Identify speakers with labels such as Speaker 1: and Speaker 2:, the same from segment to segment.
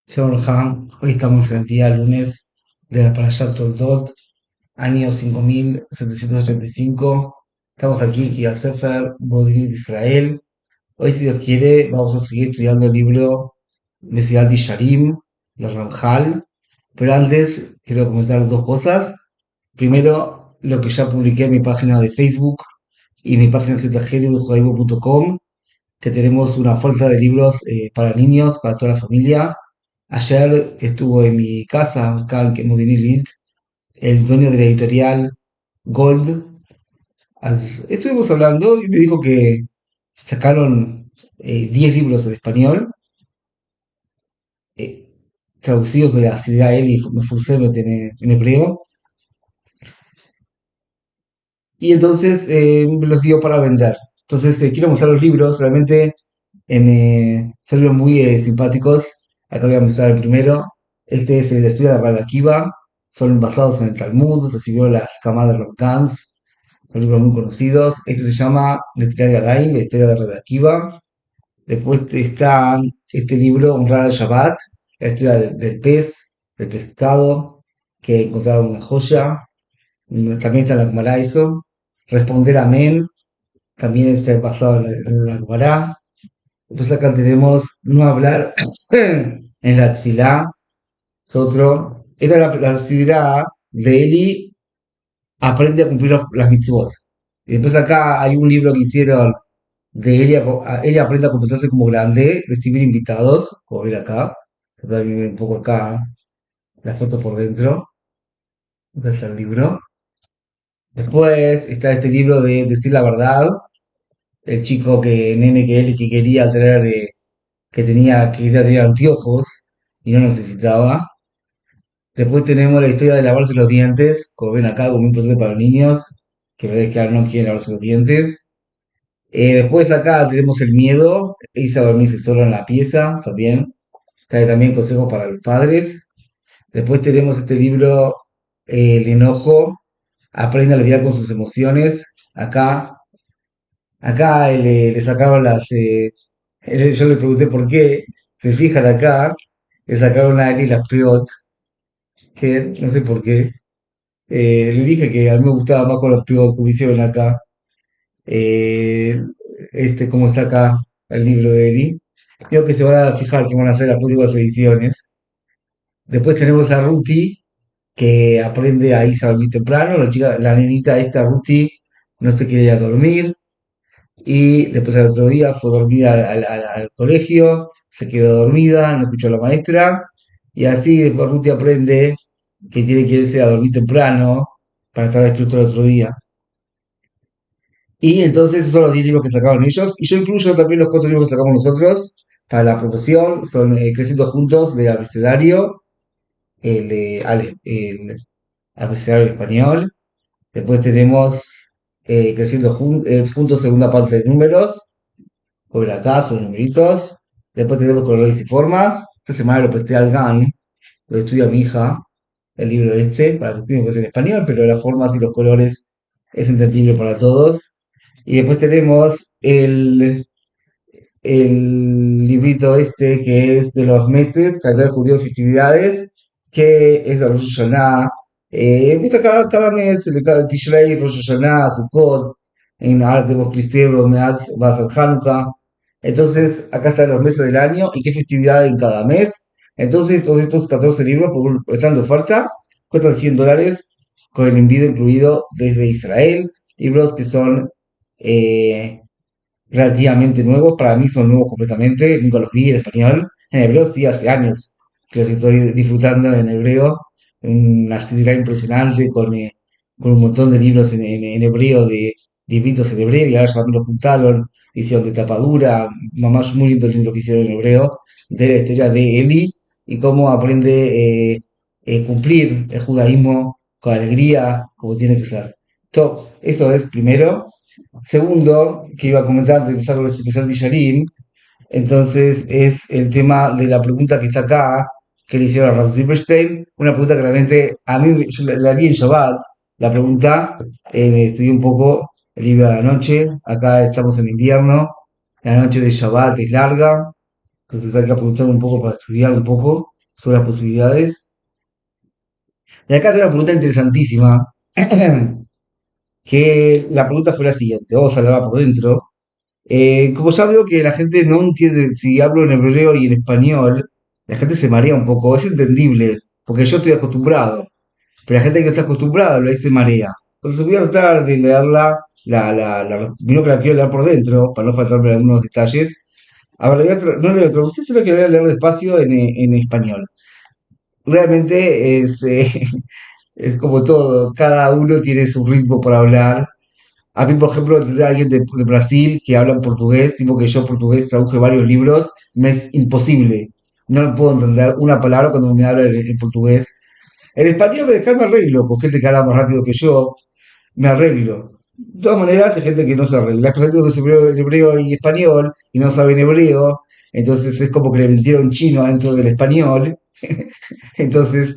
Speaker 1: Shalom Alejem. Hoy estamos en el día lunes de la Parashat Toldot, año 5785. Estamos aquí, en al Sefer Bodinit Israel. Hoy, si Dios quiere, vamos a seguir estudiando el libro Mesilat Yesharim, la Ramjal. Pero antes, quiero comentar dos cosas. Primero, lo que ya publiqué en mi página de Facebook y mi página de zetajeru.com, que tenemos una oferta de libros para niños, para toda la familia. Ayer estuvo en mi casa, acá en Kemudini, el dueño de la editorial Gold. Estuvimos hablando y me dijo que sacaron 10 libros en español, eh, traducidos de la Sidra Eli Mefusemet en hebreo, y entonces me los dio para vender. Entonces quiero mostrar los libros, realmente son libros muy simpáticos. Acá voy a mostrar el primero. Este es el estudio de Rabbi Akiva, son basados en el Talmud, recibió las camas de Rav Gans, son libros muy conocidos. Este se llama Netilat Yadayim, la historia de Rabbi Akiva. Después está este libro, Honrar al Shabbat, la historia del pez, del pescado, que encontraron una joya. También está en la Gemara eso. Responder Amén, también está basado en la Gemara. Después acá tenemos no hablar en la Tfilá, es otro. Esta es la sidra de Eli, aprende a cumplir las mitzvot. Y después acá hay un libro que hicieron de Eli, Eli aprende a comportarse como grande, recibir invitados, como ven acá. También un poco acá la foto por dentro. Este es el libro. Después está este libro de Decir la verdad, el chico nene que él que quería traer, que quería tener anteojos y no necesitaba. Después tenemos la historia de lavarse los dientes, como ven acá, como un importante para los niños, que ves que ahora no quieren lavarse los dientes. Después acá tenemos el miedo, irse a dormirse solo en la pieza, también. Trae también consejos para los padres. Después tenemos este libro, El enojo, aprende a lidiar con sus emociones. Acá le sacaron yo le pregunté por qué, se fijan acá, le sacaron a él y las peot, que no sé por qué. Le dije que a mí me gustaba más con los peot que hicieron acá. eh, como está acá el libro de Eli. Creo que se van a fijar que van a hacer las próximas ediciones. Después tenemos a Ruti, que aprende a irse a dormir temprano. La nenita esta, Ruti, no se quería dormir. Y después al otro día fue dormida al colegio, se quedó dormida, no escuchó a la maestra, y así después Ruti aprende que tiene que irse a dormir temprano para estar despierto el otro día. Y entonces esos son los 10 libros que sacaron ellos, y yo incluyo también los 4 libros que sacamos nosotros para la promoción, son Creciendo Juntos de abecedario, el abecedario en español. Después tenemos Juntos, segunda parte de números, por acá son numeritos. Después tenemos colores y formas. Esta semana lo presté al GAN, lo estudia mi hija, el libro este, para que estudien, pues en español, pero las formas y los colores es entendible para todos. Y después tenemos el librito este que es de los meses, calendario judío de festividades, que es de Rosh Hashanah. Viste, cada mes, cada Tishrei, Rosh Hashanah, Sukkot, ahora tenemos Cristiano, Meat, Basal Hanukkah. Entonces, acá están los meses del año y qué festividad en cada mes. Entonces, todos estos 14 libros, están de oferta, cuestan $100 con el envío incluido desde Israel. Libros que son eh, relativamente nuevos, para mí son nuevos completamente, nunca los vi en español. En hebreo sí, hace años que los estoy disfrutando en hebreo, una sidra impresionante con un montón de libros en hebreo, de libritos en hebreo, y ahora ya me lo juntaron, hicieron de tapadura, mamás muy lindo el libro que hicieron en hebreo, de la historia de Eli y cómo aprende cumplir el judaísmo con alegría, como tiene que ser. Eso es primero. Segundo, que iba a comentar antes de empezar con el especial de Yarim, entonces es el tema de la pregunta que está acá, que le hicieron a Rav Silverstein, una pregunta que realmente a mí yo la vi en Shabbat, la pregunta, me estudié un poco el libro de la noche, acá estamos en invierno, la noche de Shabbat es larga, entonces hay que preguntar un poco para estudiar un poco. sobre las posibilidades. Y acá hay una pregunta interesantísima, que la pregunta fue la siguiente, vamos a hablar por dentro. Como ya veo que la gente no entiende si hablo en hebreo y en español, la gente se marea un poco, es entendible, porque yo estoy acostumbrado, pero la gente que no está acostumbrada lo se marea. Entonces voy a tratar de leerla, primero que la quiero leer por dentro, para no faltarme algunos detalles. A ver, no la voy a traducir, sino que la voy a leer despacio en español. Realmente es como todo, cada uno tiene su ritmo para hablar. A mí, por ejemplo, tener a alguien de Brasil que habla en portugués, tipo que yo portugués traduje varios libros, me es imposible. No puedo entender una palabra cuando me habla en portugués. En español me arreglo, con gente que habla más rápido que yo, me arreglo. De todas maneras, hay gente que no se arregla. Hay gente que no se hebreo, hebreo y español y no saben hebreo, entonces es como que le metieron chino dentro del español, entonces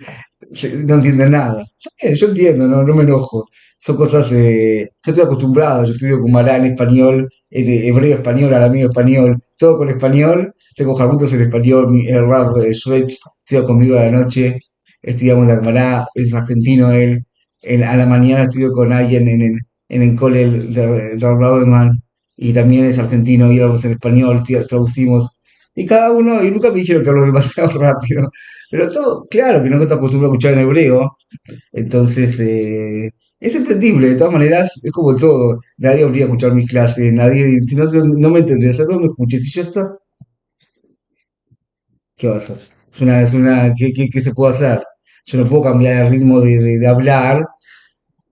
Speaker 1: no entienden nada. Está bien, yo entiendo, no me enojo. Son cosas, yo estoy acostumbrado, yo estudio con Mará en español, en hebreo español, arameo español, todo con español. Tengo jarmutos en español, el rap Schweiz estudia conmigo a la noche, estudiamos la Mará, es argentino él. A la mañana estudio con alguien en el cole de Raubenman y también es argentino y hablamos en español, traducimos. Y cada uno, y nunca me dijeron que hablo demasiado rápido. Pero todo, claro que no está acostumbrado a escuchar en hebreo, entonces es entendible, de todas maneras, es como todo. Nadie habría escuchar mis clases, nadie, si no, no me entendés, no me escuches, si ya está, ¿qué va a hacer? ¿Qué se puede hacer? Yo no puedo cambiar el ritmo de hablar,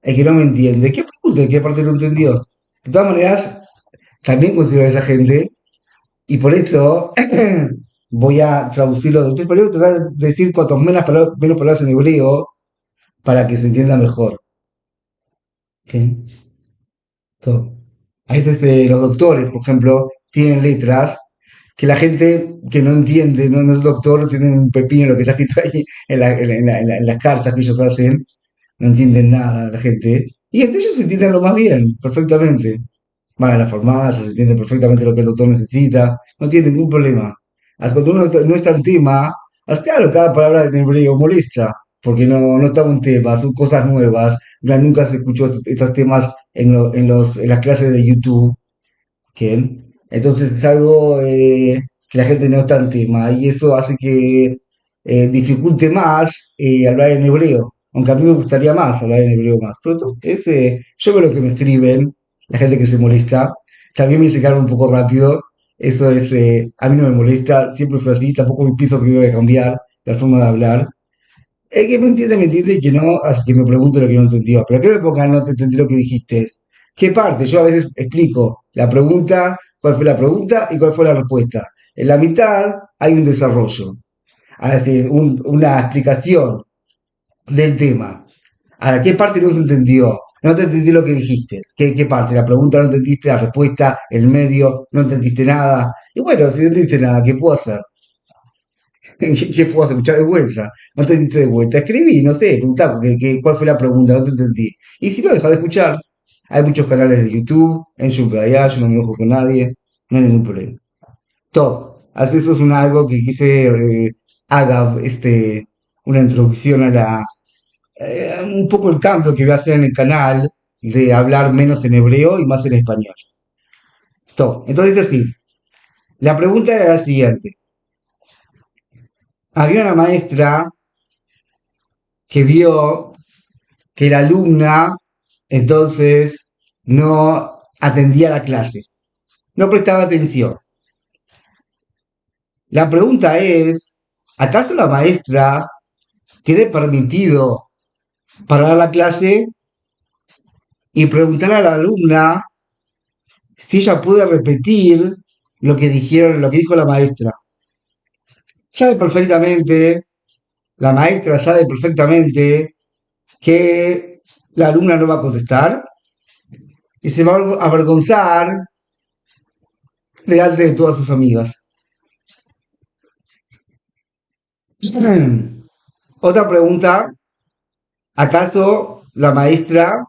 Speaker 1: es que no me entiende. ¿Qué pregunta? ¿Qué parte no entendió? De todas maneras, también considero a esa gente, y por eso voy a traducirlo de español, tratar de decir cuantas menos palabras en hebreo para que se entienda mejor. ¿Ok? Todo. A veces los doctores, por ejemplo, tienen letras que la gente que no entiende, no es doctor, tiene un pepino lo que está escrito ahí en las cartas que ellos hacen, no entienden nada la gente. Y entre ellos se entienden lo más bien, perfectamente. Van a la farmacia, se entiende perfectamente lo que el doctor necesita, no tiene ningún problema. Hasta cuando uno no está en tema, hasta claro, cada palabra en hebreo molesta, porque no está un tema, son cosas nuevas, nunca se escuchó estos temas en las clases de YouTube, ¿qué? Entonces es algo que la gente no está en tema y eso hace que dificulte más hablar en hebreo, aunque a mí me gustaría más hablar en hebreo más. Pero yo veo lo que me escriben, la gente que se molesta, también me dice que hablo un poco rápido, eso a mí no me molesta, siempre fue así, tampoco me pienso que voy a cambiar la forma de hablar. El que me entiende y que no, así que me pregunto lo que no entendió. Pero que no me pongan no te entendí lo que dijiste. ¿Qué parte? Yo a veces explico la pregunta, cuál fue la pregunta y cuál fue la respuesta. En la mitad hay un desarrollo, es decir, una explicación del tema. Ahora, ¿qué parte no se entendió? No te entendí lo que dijiste. ¿Qué parte? La pregunta no entendiste, la respuesta, el medio, no entendiste nada. Y bueno, si no entendiste nada, ¿qué puedo hacer? ¿Qué puedo hacer? Escuchar de vuelta. No te entendiste de vuelta. Escribí, no sé, preguntá cuál fue la pregunta, no te entendí. Y si no, deja de escuchar. Hay muchos canales de YouTube, en YouTube allá, yo no me enojo con nadie, no hay ningún problema. Top. Así eso es algo que quise haga una introducción un poco el cambio que voy a hacer en el canal de hablar menos en hebreo y más en español. Top. Entonces así, la pregunta era la siguiente. Había una maestra que vio que la alumna entonces no atendía la clase, no prestaba atención. La pregunta es, ¿acaso la maestra tiene permitido parar la clase y preguntar a la alumna si ella puede repetir lo que dijo la maestra? Sabe perfectamente, la maestra sabe perfectamente que la alumna no va a contestar y se va a avergonzar delante de todas sus amigas. Otra pregunta, ¿acaso la maestra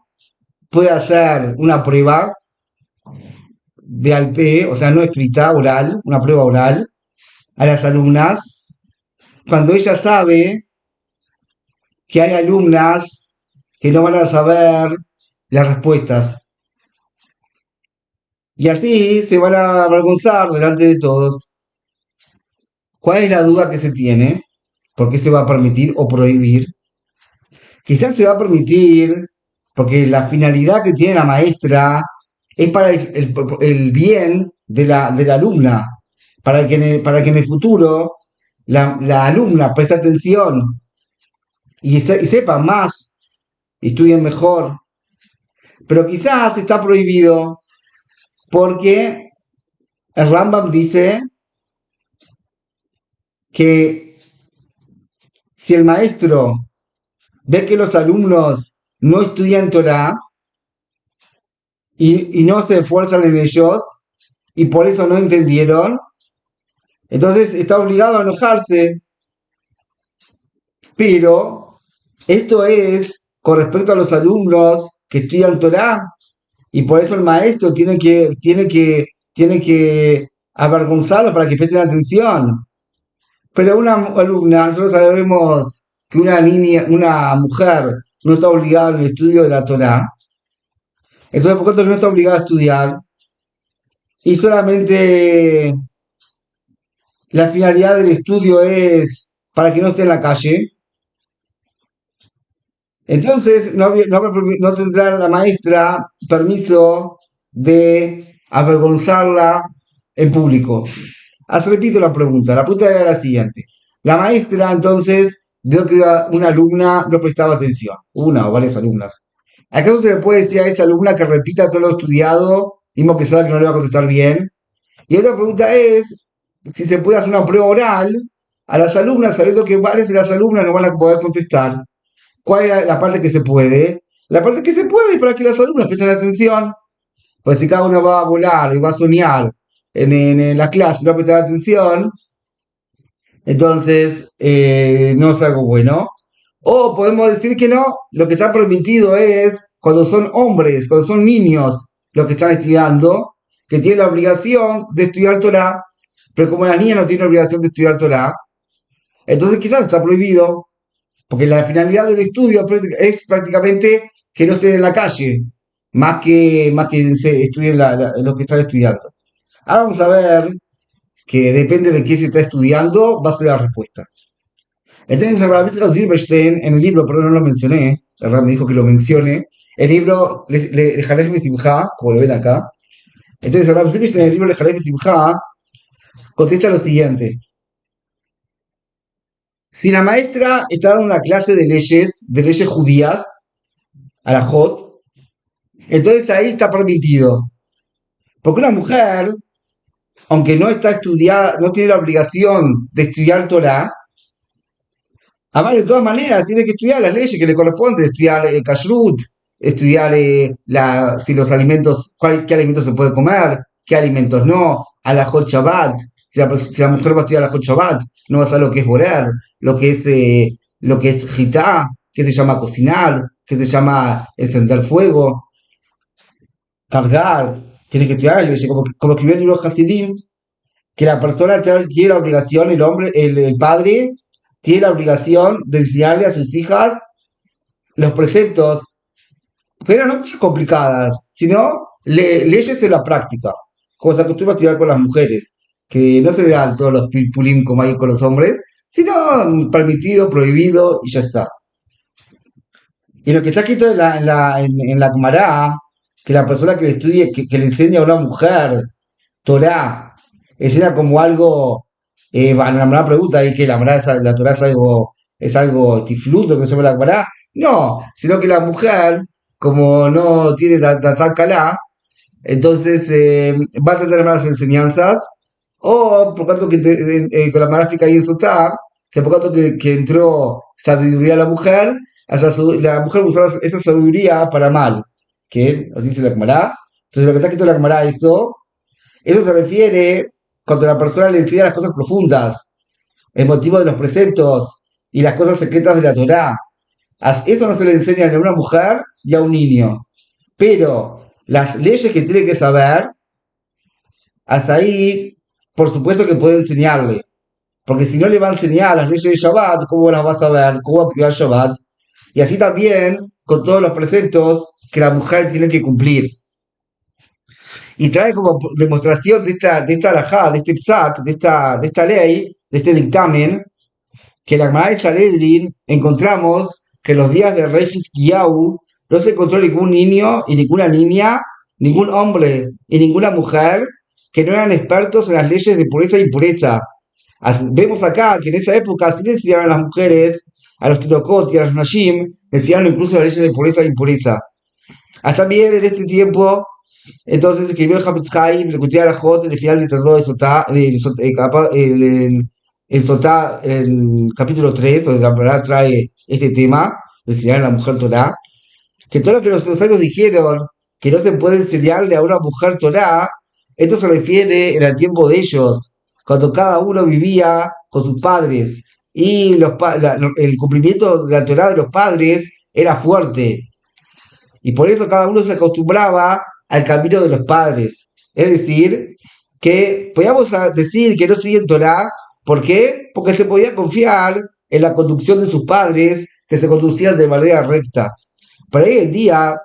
Speaker 1: puede hacer una prueba de ALP, o sea, no escrita, oral, una prueba oral, a las alumnas cuando ella sabe que hay alumnas que no van a saber las respuestas. Y así se van a avergonzar delante de todos. ¿Cuál es la duda que se tiene? ¿Por qué se va a permitir o prohibir? Quizás se va a permitir porque la finalidad que tiene la maestra es para el bien de la alumna, para que en el futuro la alumna preste atención y sepa más, estudien mejor. Pero quizás está prohibido porque el Rambam dice que si el maestro ve que los alumnos no estudian Torah y no se esfuerzan en ellos y por eso no entendieron, entonces está obligado a enojarse. Pero esto es con respecto a los alumnos que estudian Torah y por eso el maestro tiene que avergonzarlos para que presten atención. Pero una alumna, nosotros sabemos que una niña, una mujer no está obligada en el estudio de la Torah, entonces por tanto no está obligada a estudiar y solamente la finalidad del estudio es para que no esté en la calle. Entonces no tendrá la maestra permiso de avergonzarla en público. Repito la pregunta. La pregunta era la siguiente. La maestra entonces vio que una alumna no prestaba atención. Una o varias alumnas. ¿Acaso se le puede decir a esa alumna que repita todo lo estudiado, mismo que sabe que no le va a contestar bien? Y otra pregunta es si se puede hacer una prueba oral a las alumnas, sabiendo que varias de las alumnas no van a poder contestar. ¿Cuál es la parte que se puede? La parte que se puede es para que los alumnos presten atención. Pues si cada uno va a volar y va a soñar en la clase y no va a prestar atención, entonces no es algo bueno. O podemos decir que no, lo que está permitido es cuando son hombres, cuando son niños los que están estudiando, que tienen la obligación de estudiar Torah, pero como las niñas no tienen la obligación de estudiar Torah, entonces quizás está prohibido. Porque la finalidad del estudio es prácticamente que no estén en la calle, más que estudien lo que están estudiando. Ahora vamos a ver que depende de qué se está estudiando, va a ser la respuesta. Entonces, el Rabbi Zilberstein, en el libro, perdón, no lo mencioné, el Rabbi me dijo que lo mencione, el libro Lejalef Mesimcha, como lo ven acá. Entonces, el Rabbi Zilberstein, en el libro Lejalef Mesimcha, contesta lo siguiente. Si la maestra está dando una clase de leyes judías, a la Jot, entonces ahí está permitido. Porque una mujer, aunque no está estudiada, no tiene la obligación de estudiar Torah, además de todas maneras tiene que estudiar las leyes que le corresponden, estudiar kashrut, estudiar si los alimentos, qué alimentos se puede comer, qué alimentos no, a la Hot Shabbat, si la mujer va a estudiar la Hot Shabbat, no va a saber lo que es borer, lo que es hitá, que se llama cocinar, que se llama encender fuego, cargar, tiene que estudiar, como escribió el libro Hasidim, que la persona tiene la obligación, el hombre, el padre, tiene la obligación de enseñarle a sus hijas los preceptos, pero no cosas complicadas, sino leyes en la práctica, como se acostumbra a estudiar con las mujeres, que no se dan todos los pilpulim como hay con los hombres, sino permitido, prohibido y ya está. Y lo que está escrito en la Gemara, que la persona que le estudie, que le enseña a una mujer Torah, enseña como algo, bueno, la Gemara pregunta ahí que la Torah es algo tiflut, lo que se llama la Gemara. No, sino que la mujer, como no tiene tan calá, entonces va a tener malas enseñanzas, o por tanto que con la Gemara explica ahí eso está, que por tanto que entró sabiduría a la mujer, hasta la mujer usó esa sabiduría para mal, que así se la Gemara. Entonces lo que está escrito en la Gemara, eso se refiere cuando la persona le enseña las cosas profundas, el motivo de los preceptos y las cosas secretas de la Torá. Eso no se le enseña ni a una mujer ni a un niño. Pero las leyes que tiene que saber, hasta ahí, por supuesto que puede enseñarle. porque si no le va a enseñar las leyes de Shabbat, ¿cómo las vas a ver? ¿Cómo va a cuidar Shabbat? Y así también con todos los preceptos que la mujer tiene que cumplir. Y trae como demostración de esta alajá, de este psak, de esta ley, de este dictamen, que en la Gemara de Sanedrin encontramos que en los días del rey Hizkiyahu no se encontró ningún niño y ninguna niña, ningún hombre y ninguna mujer que no eran expertos en las leyes de pureza e impureza. Vemos acá que en esa época sí le enseñaron a las mujeres, a los tirokot y a los nashim, le enseñaron incluso las leyes de pureza e impureza. Hasta bien en este tiempo, entonces escribió el Hafetz Haim, le Kutei Arajot, en el final del Tratado de Sotá, el Sotá, el capítulo 3 donde la verdad trae este tema, de enseñar a la mujer Torah, que todo lo que los sabios dijeron, que no se puede enseñarle a una mujer Torah, esto se refiere en el tiempo de ellos, cuando cada uno vivía con sus padres, y el cumplimiento de la Torah de los padres era fuerte, y por eso cada uno se acostumbraba al camino de los padres. Es decir, que podíamos decir que no estudié Torah, ¿por qué? Porque se podía confiar en la conducción de sus padres, que se conducían de manera recta. Pero hoy en día,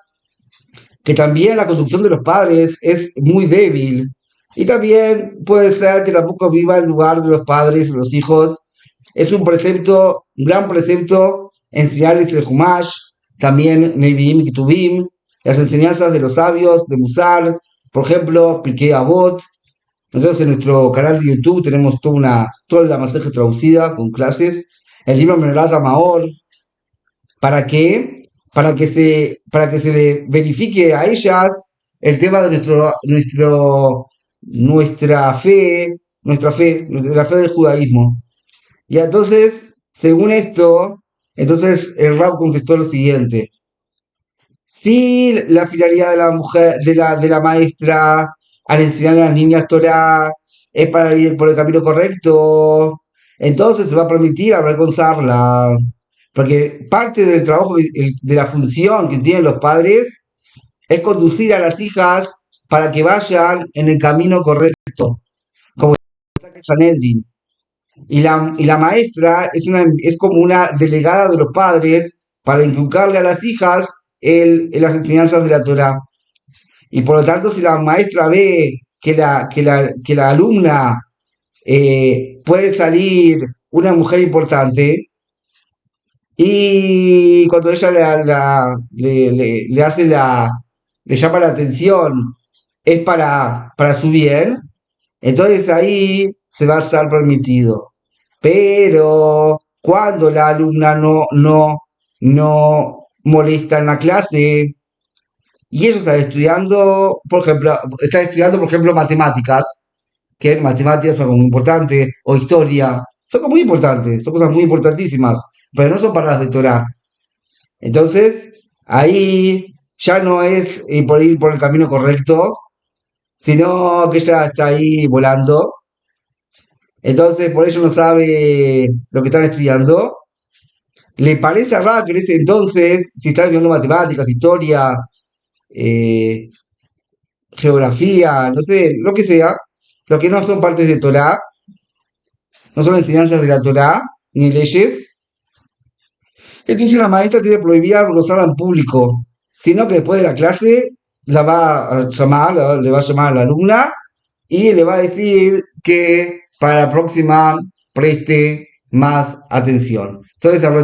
Speaker 1: que también la conducción de los padres es muy débil, y también puede ser que tampoco viva en lugar de los padres, los hijos, es un precepto, un gran precepto, enseñarles el Humash, también Nevi'im y Ketuvim, las enseñanzas de los sabios, de Musar, por ejemplo, Pirkei Avot. Nosotros en nuestro canal de YouTube tenemos toda la masaje traducida con clases, el libro Menorá Maor. ¿Para qué? Para que se le verifique a ellas el tema de la fe del judaísmo. Y entonces, según esto, entonces el Rab contestó lo siguiente: si la finalidad de la mujer, de la maestra al enseñar a las niñas Torah es para ir por el camino correcto, entonces se va a permitir avergonzarla. Porque parte del trabajo, de la función que tienen los padres es conducir a las hijas para que vayan en el camino correcto, como en Sanedrin. Y la maestra es como una delegada de los padres para inculcarle a las hijas las enseñanzas de la Torah. Y por lo tanto, si la maestra ve que la alumna puede salir una mujer importante, y cuando ella le hace le llama la atención, es para su bien, entonces ahí se va a estar permitido. Pero cuando la alumna no molesta en la clase, y ella está estudiando, por ejemplo, matemáticas, que matemáticas son muy importantes, o historia, son muy importantes, son cosas muy importantísimas, pero no son palabras de Torah. Entonces, ahí ya no es por ir por el camino correcto, sino que ella está ahí volando. Entonces, por ello no sabe lo que están estudiando. Le parece raro que en ese entonces, si están estudiando matemáticas, historia, eh, geografía, no sé, lo que sea, lo que no son partes de Torah, no son enseñanzas de la Torah, ni leyes. Entonces la maestra tiene prohibida gozarla en público, sino que después de la clase la va a llamar, le va a llamar a la alumna y le va a decir que para la próxima preste más atención. Entonces, en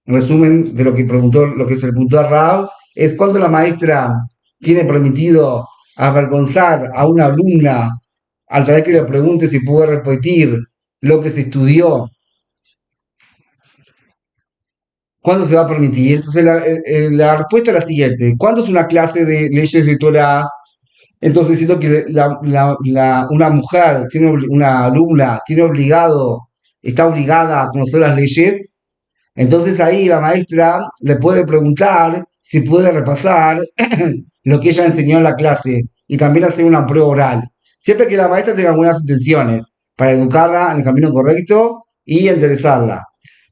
Speaker 1: resumen de lo que preguntó, lo que se le preguntó a Rab, es cuando la maestra tiene permitido avergonzar a una alumna al traer que le pregunte si puede repetir lo que se estudió. ¿Cuándo se va a permitir? Entonces la respuesta es la siguiente: ¿cuándo es una clase de leyes de Torah? Entonces siento que una mujer, una alumna, está obligada a conocer las leyes. Entonces ahí la maestra le puede preguntar si puede repasar lo que ella enseñó en la clase y también hacer una prueba oral. Siempre que la maestra tenga buenas intenciones para educarla en el camino correcto y enderezarla.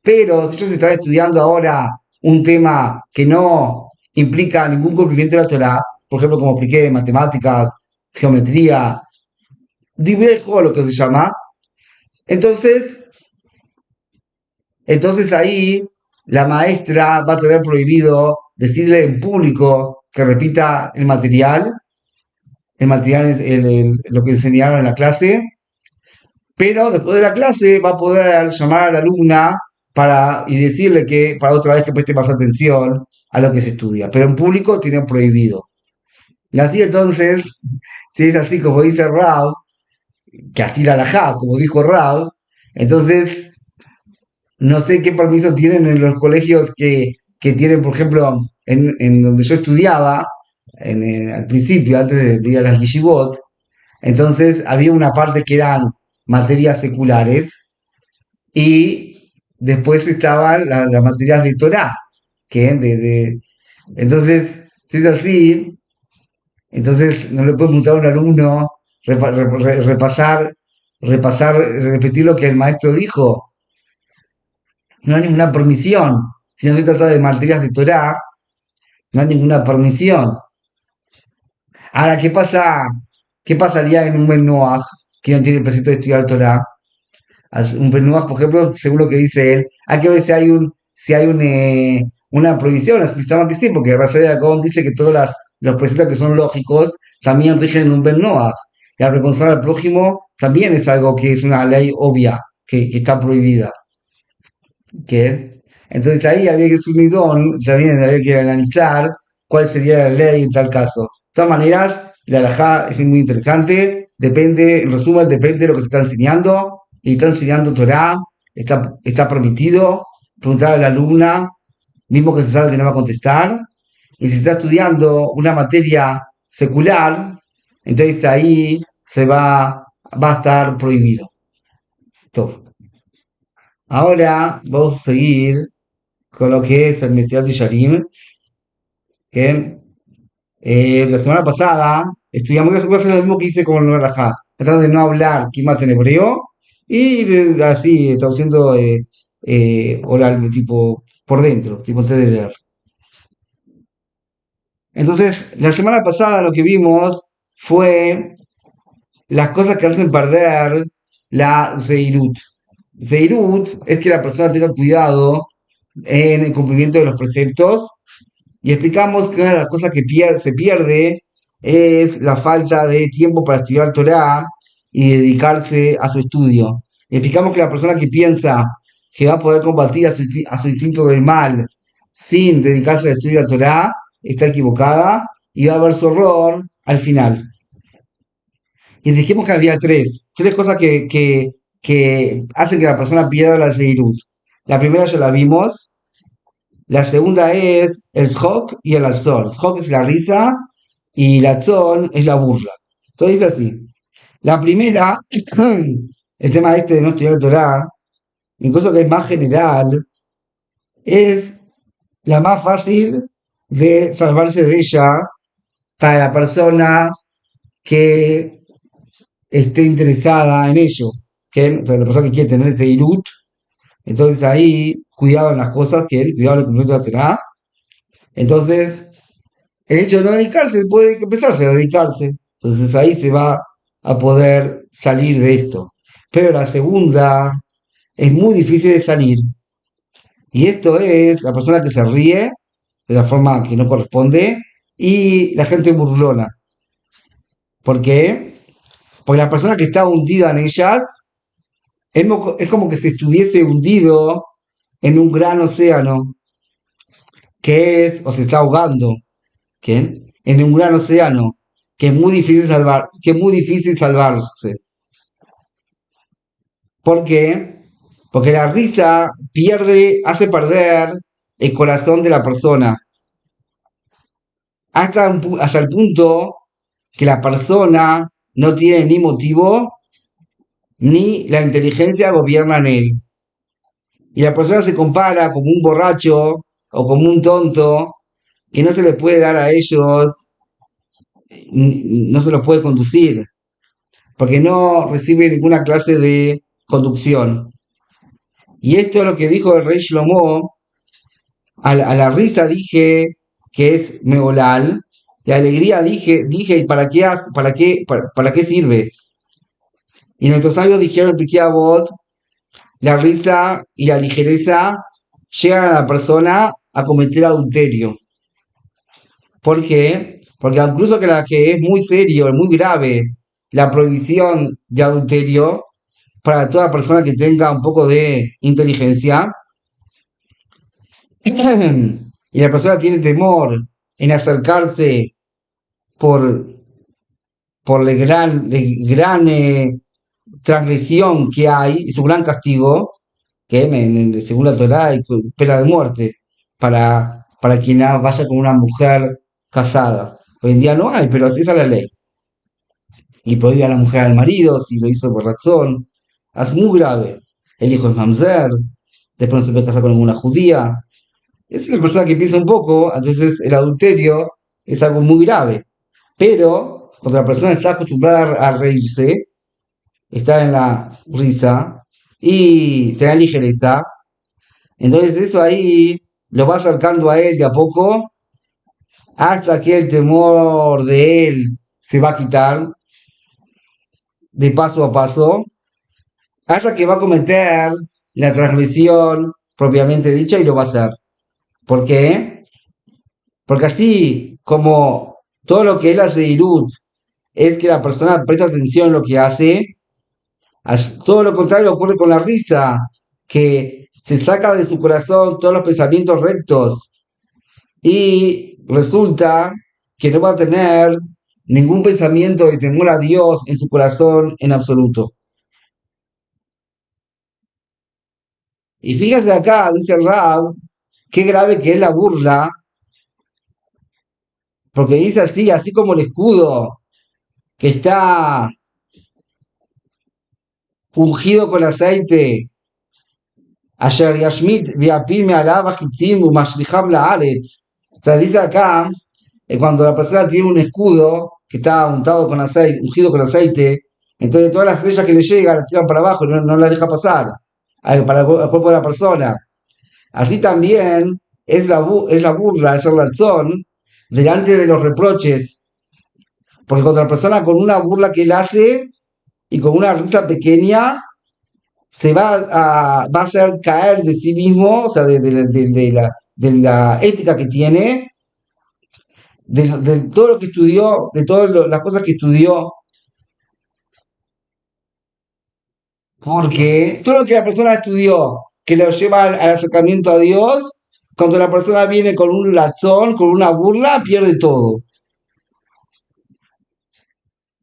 Speaker 1: Pero si ellos están estudiando ahora un tema que no implica ningún cumplimiento de la Torah, por ejemplo, como expliqué, matemáticas, geometría, dibujo, lo que se llama, Entonces, entonces ahí la maestra va a tener prohibido decirle en público que repita el material es lo que enseñaron en la clase, pero después de la clase va a poder llamar a la alumna y decirle que para otra vez que preste más atención a lo que se estudia, pero en público tiene prohibido. Y así entonces, si es así como dice Rao, que así la halajá, como dijo Rao, entonces no sé qué permiso tienen en los colegios que tienen, por ejemplo, en donde yo estudiaba, al principio, antes de ir a las yeshivot, entonces había una parte que eran materias seculares y después estaban las materias de Torah, que entonces, si es así, entonces no le puede preguntar a un alumno repetir lo que el maestro dijo. No hay ninguna permisión. Si no se trata de materias de Torah, no hay ninguna permisión. Ahora, ¿qué pasaría en un Ben Noach que no tiene el precepto de estudiar Torah? Un Ben Noach, por ejemplo, según lo que dice él, hay que ver si hay una prohibición, explicamos que sí, porque Rafael de Acón dice que todos los preceptos que son lógicos también rigen en un Ben Noach. Y al reconocer al prójimo también es algo que es una ley obvia, que está prohibida. ¿Qué? Entonces ahí había que subir también había que analizar cuál sería la ley en tal caso. De todas maneras, la halajá es muy interesante, depende, en resumen, depende de lo que se está enseñando, y está enseñando Torah, está permitido preguntar a la alumna, mismo que se sabe que no va a contestar, y si está estudiando una materia secular, entonces ahí va a estar prohibido. Todo. Ahora vamos a seguir con lo que es el Mesilat Yesharim, que la semana pasada estudiamos que se puede hacer lo mismo que hice con el Rajá, tratando de no hablar Kimat en hebreo y así traduciendo oral, tipo por dentro, tipo antes de leer. Entonces, la semana pasada lo que vimos fue las cosas que hacen perder la Zeirut. Zeirut es que la persona tenga cuidado en el cumplimiento de los preceptos. Y explicamos que una de las cosas que se pierde es la falta de tiempo para estudiar Torah y dedicarse a su estudio. Y explicamos que la persona que piensa que va a poder combatir a su instinto del mal sin dedicarse al estudio de Torah está equivocada y va a ver su error al final. Y dijimos que había tres cosas que hacen que la persona pierda la Zeirut. La primera ya la vimos, la segunda es el Shok y el Atzón. Shok es la risa y el Atzón es la burla. Entonces dice así. La primera, el tema este de no estudiar Torah, incluso que es más general, es la más fácil de salvarse de ella para la persona que esté interesada en ello. O sea, la persona que quiere tener ese irut. Entonces ahí, cuidado en las cosas, cuidado en el cumplimiento de la Torah. Entonces, el hecho de no dedicarse, puede empezarse a dedicarse. Entonces ahí se va a poder salir de esto. Pero la segunda es muy difícil de salir. Y esto es la persona que se ríe de la forma que no corresponde y la gente burlona. ¿Por qué? Porque la persona que está hundida en ellas es como que se estuviese hundido en un gran océano, o se está ahogando, ¿qué? En un gran océano, que es muy difícil salvarse. ¿Por qué? Porque la risa hace perder el corazón de la persona, hasta el punto que la persona no tiene ni motivo ni la inteligencia gobierna en él. Y la persona se compara como un borracho o como un tonto que no se le puede dar a ellos, no se los puede conducir, porque no recibe ninguna clase de conducción. Y esto es lo que dijo el rey Shlomo. A la risa dije que es meolal, y alegría dije, ¿y para qué sirve? Y nuestros sabios dijeron en Pirkei Avot, la risa y la ligereza llegan a la persona a cometer adulterio. ¿Por qué? Porque incluso que la que es muy serio, muy grave, la prohibición de adulterio, para toda persona que tenga un poco de inteligencia, y la persona tiene temor en acercarse por, por la gran transgresión que hay, y su gran castigo, que según la Torá hay pena de muerte para quien vaya con una mujer casada. Hoy en día no hay, pero esa es la ley. Y prohíbe a la mujer al marido si lo hizo por razón. Es muy grave. El hijo es mamzer, después no se puede casar con ninguna judía. Es una persona que piensa un poco, entonces el adulterio es algo muy grave. Pero cuando la persona está acostumbrada a reírse, está en la risa y tener ligereza, entonces eso ahí lo va acercando a él de a poco hasta que el temor de él se va a quitar de paso a paso, hasta que va a cometer la transgresión propiamente dicha y lo va a hacer. ¿Por qué? Porque así como todo lo que él hace de Irut es que la persona presta atención en lo que hace, todo lo contrario ocurre con la risa, que se saca de su corazón todos los pensamientos rectos y resulta que no va a tener ningún pensamiento de temor a Dios en su corazón en absoluto. Y fíjate acá, dice el Rab, qué grave que es la burla, porque dice así, así como el escudo que está ungido con aceite, Asher Yashmit Viapil Me'alav Achitzim Umashlicham La'aretz. O sea, dice acá, cuando la persona tiene un escudo que está untado con aceite, ungido con aceite, entonces todas las flechas que le llegan las tiran para abajo y no las deja pasar para el cuerpo de la persona. Así también es la burla, es el razón delante de los reproches, porque cuando la persona con una burla que él hace y con una risa pequeña va a hacer caer de sí mismo, o sea, de la ética que tiene, de todo lo que estudió, de todas las cosas que estudió, porque todo lo que la persona estudió, que lo lleva al acercamiento a Dios, cuando la persona viene con un lazón, con una burla, pierde todo.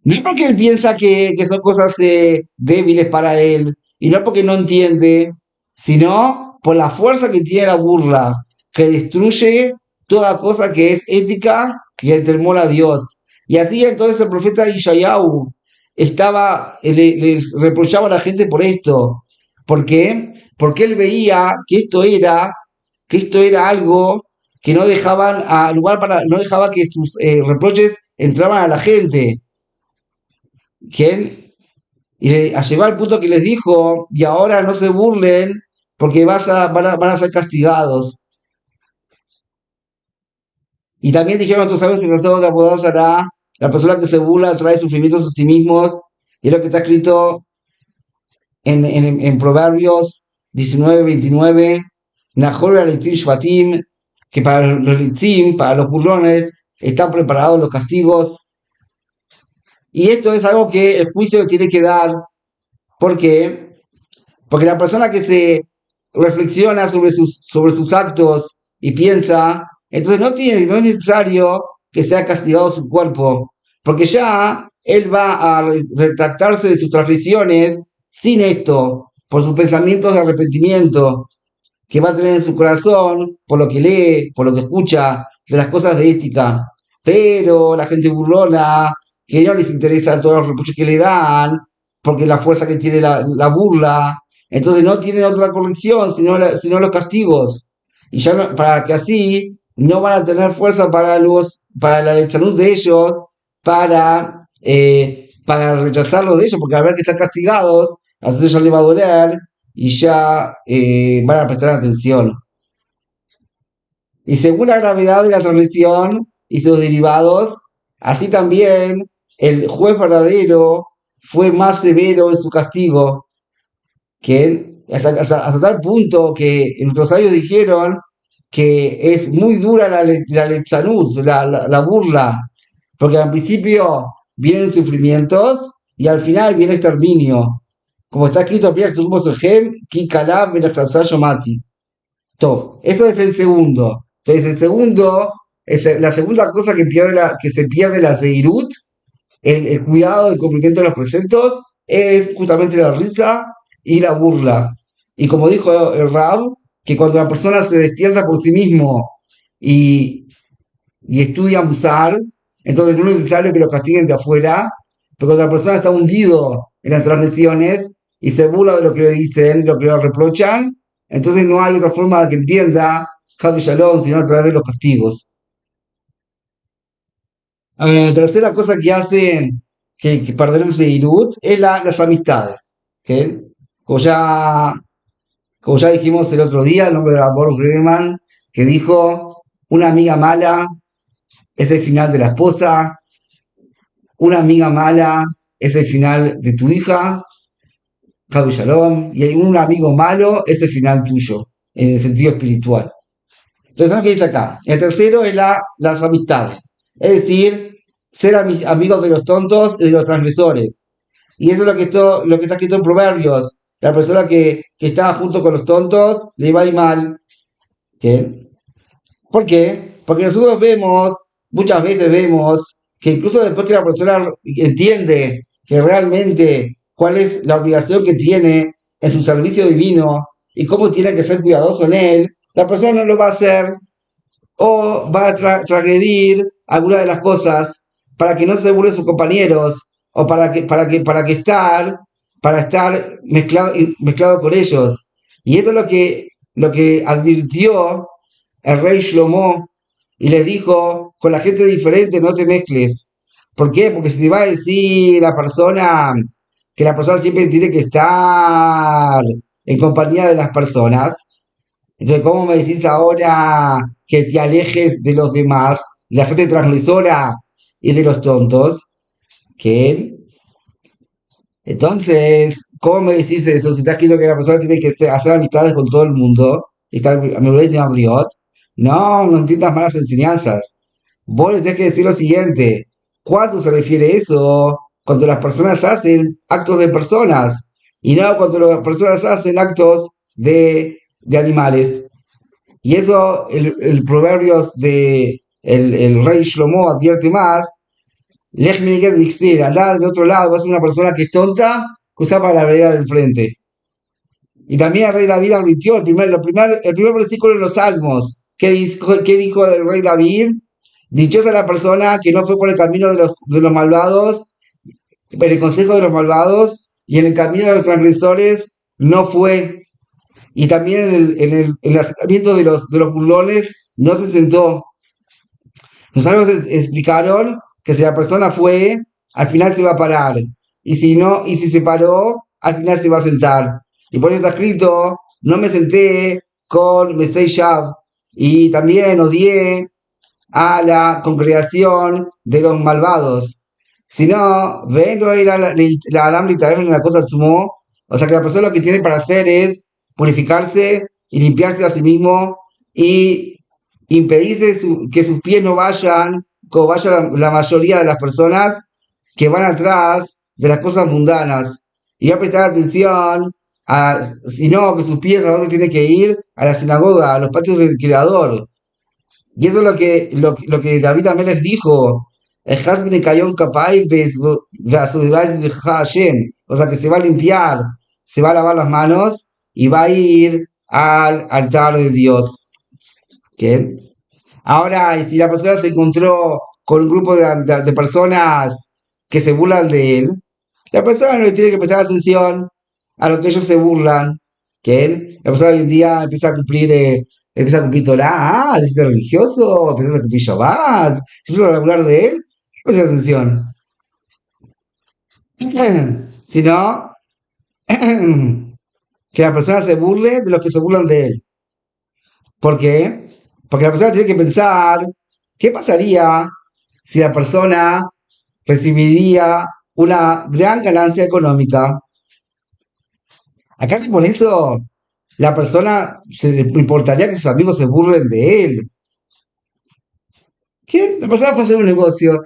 Speaker 1: No es porque él piensa que son cosas débiles para él, y no porque no entiende, sino por la fuerza que tiene la burla, que destruye toda cosa que es ética y el temor a Dios. Y así entonces el profeta Ishayahu le reprochaba a la gente por esto. ¿Por qué? Porque él veía que esto era algo que no dejaban a lugar no dejaba que sus reproches entraban a la gente que él llegó al punto que les dijo, y ahora no se burlen porque van a ser castigados. Y también dijeron otros sabios, sobre todo que hará, la persona que se burla trae sufrimientos a sí mismos, y es lo que está escrito en Proverbios 19:29, Nahor al-Litzim Shvatim, que para los litzim, para los burlones, están preparados los castigos. Y esto es algo que el juicio tiene que dar. ¿Por qué? Porque la persona que se reflexiona sobre sus actos y piensa, entonces no es necesario que sea castigado su cuerpo, porque ya él va a retractarse de sus transgresiones sin esto, por sus pensamientos de arrepentimiento que va a tener en su corazón, por lo que lee, por lo que escucha, de las cosas de ética. Pero la gente burlona, que no les interesa todos los reproches que le dan, porque la fuerza que tiene la burla, entonces no tienen otra corrección, sino los castigos. Y ya para que así no van a tener fuerza para la salud de ellos, para rechazarlo de ellos, porque al ver que están castigados, a ellos ya les va a doler y ya van a prestar atención. Y según la gravedad de la transgresión y sus derivados, así también el juez verdadero fue más severo en su castigo que él, hasta tal punto que nuestros sabios dijeron que es muy dura la lechanud, la burla, porque al principio vienen sufrimientos y al final viene exterminio. Como está escrito, Ki Kalab Mati. Top. Eso es el segundo. Entonces, el segundo, es la segunda cosa que se pierde la Zeirut, el cuidado, el cumplimiento de los preceptos, es justamente la risa y la burla. Y como dijo el Rab, que cuando la persona se despierta por sí mismo y, y estudia Musar, entonces no es necesario que lo castiguen de afuera, pero cuando la persona está hundido en las transgresiones y se burla de lo que le dicen, lo que le reprochan, entonces no hay otra forma de que entienda Javi Shalom, sino a través de los castigos. La tercera cosa que hacen que perderse de Irut es las amistades. ¿Ok? Como ya, como ya dijimos el otro día, el nombre de Rabor Greneman, que dijo: una amiga mala es el final de la esposa, una amiga mala es el final de tu hija, Javi Shalom, y un amigo malo es el final tuyo, en el sentido espiritual. Entonces, ¿sabes qué dice acá? El tercero es las amistades. Es decir, ser amigos de los tontos y de los transgresores. Y eso es lo que está escrito en Proverbios. La persona que está junto con los tontos le va a ir mal. ¿Sí? ¿Por qué? Porque nosotros vemos, muchas veces vemos, que incluso después que la persona entiende que realmente cuál es la obligación que tiene en su servicio divino y cómo tiene que ser cuidadoso en él, la persona no lo va a hacer o va a transgredir alguna de las cosas para que no se burlen sus compañeros o para estar mezclado con ellos. Y esto es lo que advirtió el rey Shlomo y le dijo: con la gente diferente no te mezcles. ¿Por qué? Porque si te va a decir que la persona siempre tiene que estar en compañía de las personas, entonces, ¿cómo me decís ahora que te alejes de los demás, de la gente transgresora y de los tontos? ¿Qué? Entonces, ¿cómo me decís eso? Si está escrito que la persona tiene que hacer amistades con todo el mundo, y estar a mi briot, no entiendas malas enseñanzas. Vos le tenés que decir lo siguiente: ¿cuánto se refiere eso? Cuando las personas hacen actos de personas, y no cuando las personas hacen actos de animales. Y eso, el Proverbios de el rey Shlomo advierte más: Lech Meneged Dixir, andá del otro lado, vas a ser una persona que es tonta, que usa para la vereda del frente. Y también el rey David advirtió, el primer versículo de los Salmos, ¿qué dijo el rey David? Dichosa la persona que no fue por el camino de los malvados, por el consejo de los malvados, y en el camino de los transgresores no fue. Y también en el acercamiento de los burlones no se sentó. Los sabios explicaron que si la persona fue, al final se va a parar. Y si no, y si se paró, al final se va a sentar. Y por eso está escrito: no me senté con Mesei Shab. Y también odié a la congregación de los malvados. Si no, ven la Adam literalmente en la Kota Tzumo. O sea que la persona lo que tiene para hacer es purificarse y limpiarse a sí mismo y impedirse que sus pies no vayan como vaya la mayoría de las personas que van atrás de las cosas mundanas. Y va a prestar atención sino que sus pies a dónde tiene que ir, a la sinagoga, a los patios del Creador. Y eso es lo que David también les dijo: "Ejaz cayón capay de Hashem". O sea que se va a limpiar, se va a lavar las manos y va a ir al altar de Dios. ¿Qué? Ahora, y si la persona se encontró con un grupo de personas que se burlan de él, la persona no le tiene que prestar atención a lo que ellos se burlan, que él, la persona hoy en día empieza a cumplir Torah, se hizo religioso, empieza a cumplir Shabbat, se empieza a hablar de él, presta atención. Sino que la persona se burle de los que se burlan de él. ¿Por qué? Porque la persona tiene que pensar: ¿qué pasaría si la persona recibiría una gran ganancia económica. Acá por eso la persona se le importaría que sus amigos se burlen de él. ¿Qué? La persona fue a hacer un negocio.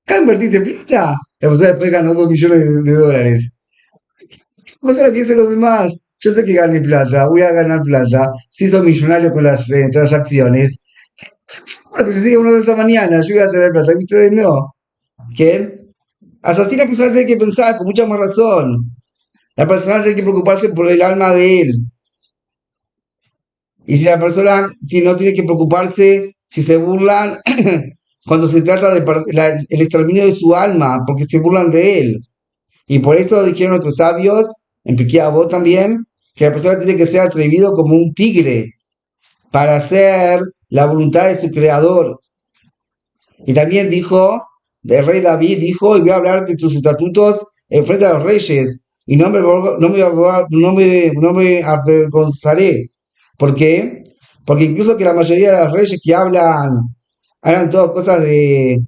Speaker 1: Acá invertiste plata. La persona después ganó 2 millones de dólares. No sé lo que dicen los demás. Yo sé que gané plata, voy a ganar plata. Si soy millonario con las transacciones. Bueno, que se sigue uno esta mañana, yo voy a tener plata, y ustedes no. ¿Qué? Hasta así la persona tiene que pensar con mucha más razón. La persona tiene que preocuparse por el alma de él. Y si la persona no tiene que preocuparse si se burlan cuando se trata de el exterminio de su alma, porque se burlan de él. Y por eso dijeron nuestros sabios, en Pirkei Avot también, que la persona tiene que ser atrevido como un tigre para hacer la voluntad de su creador. Y también dijo, el rey David dijo, y voy a hablar de tus estatutos en frente a los reyes, y no me avergonzaré. ¿Por qué? Porque incluso que la mayoría de los reyes que hablan todas cosas de,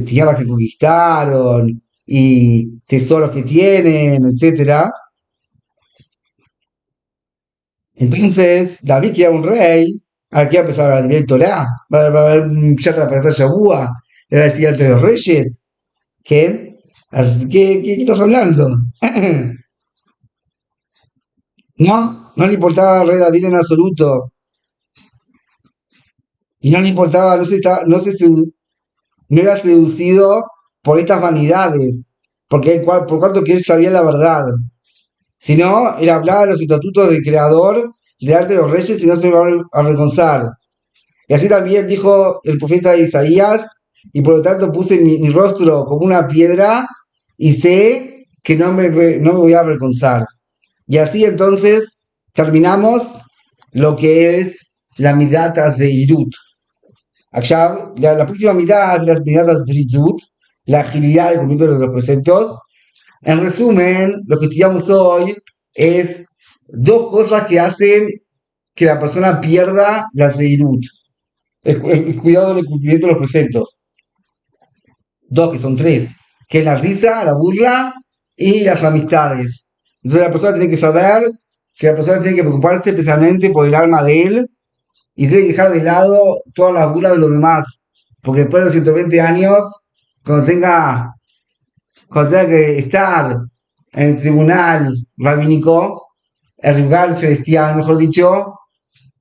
Speaker 1: tierras que conquistaron y tesoros que tienen, etcétera. Entonces, David que era un rey, ahora que va a empezar a nivel Torah, va a haber un chakra para Shabúa, le va a decir entre los reyes, ¿qué? ¿Qué estás hablando? No le importaba al rey David en absoluto, y no le importaba, no era seducido por estas vanidades, por cuanto que él sabía la verdad, sino él hablaba de los estatutos del creador, delante de los reyes, y no se iba a avergonzar. Y así también dijo el profeta Isaías, y por lo tanto puse mi rostro como una piedra y sé que no me voy a avergonzar. Y así entonces terminamos lo que es la midata Zeirut. Acá, la próxima mitad de las midatas Zrizut, la agilidad del cumplimiento de los preceptos. En resumen, lo que estudiamos hoy es dos cosas que hacen que la persona pierda la Zeirut. El cuidado del cumplimiento de los preceptos. Dos, que son tres, que es la risa, la burla y las amistades. Entonces la persona tiene que saber que la persona tiene que preocuparse especialmente por el alma de él y tiene que dejar de lado todas las burlas de los demás. Porque después de los 120 años, cuando tenga, cuando tenga que estar en el tribunal rabínico, el tribunal celestial, mejor dicho,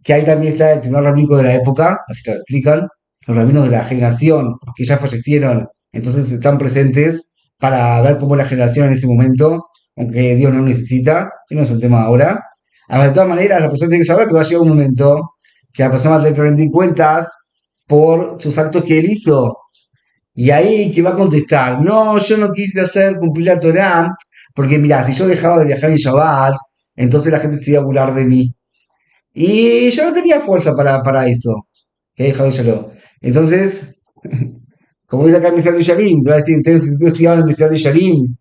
Speaker 1: que ahí también está el tribunal rabínico de la época, así te lo explican, los rabinos de la generación que ya fallecieron, entonces están presentes para ver cómo es la generación en ese momento, aunque Dios no necesita, que no es un tema ahora. De todas maneras, la persona tiene que saber que va a llegar un momento que la persona va a tener que rendir cuentas por sus actos que él hizo. Y ahí que va a contestar, no, yo no quise hacer cumplir la Torah, porque mirá, si yo dejaba de viajar en Shabbat, entonces la gente se iba a burlar de mí. Y yo no tenía fuerza para eso. Javi Shalom. Entonces, como dice acá el Mesías de Yarim, te va a decir, ustedes estudiaban el Mesías de Yarim,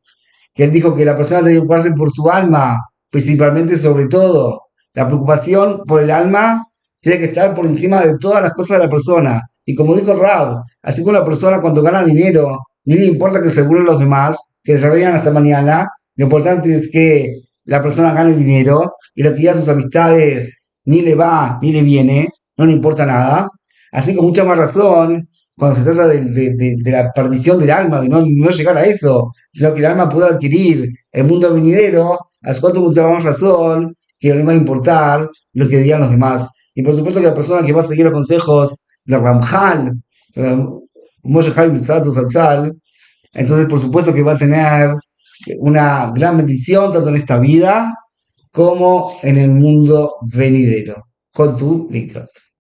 Speaker 1: que él dijo que la persona tiene que preocuparse por su alma, principalmente sobre todo. La preocupación por el alma tiene que estar por encima de todas las cosas de la persona. Y como dijo Rab, así como la persona cuando gana dinero, ni le importa que se burlen los demás, que se rían hasta mañana, lo importante es que la persona gane dinero y lo que ya sus amistades ni le va ni le viene, no le importa nada. Así con mucha más razón, cuando se trata de la perdición del alma, de no llegar a eso, sino que el alma pueda adquirir el mundo venidero, hace cuanto mucha más razón que no le va a importar lo que digan los demás. Y por supuesto que la persona que va a seguir los consejos de Ramjal, Moshe Haim Zatzal, entonces por supuesto que va a tener una gran bendición tanto en esta vida como en el mundo venidero. Con tu Víctor.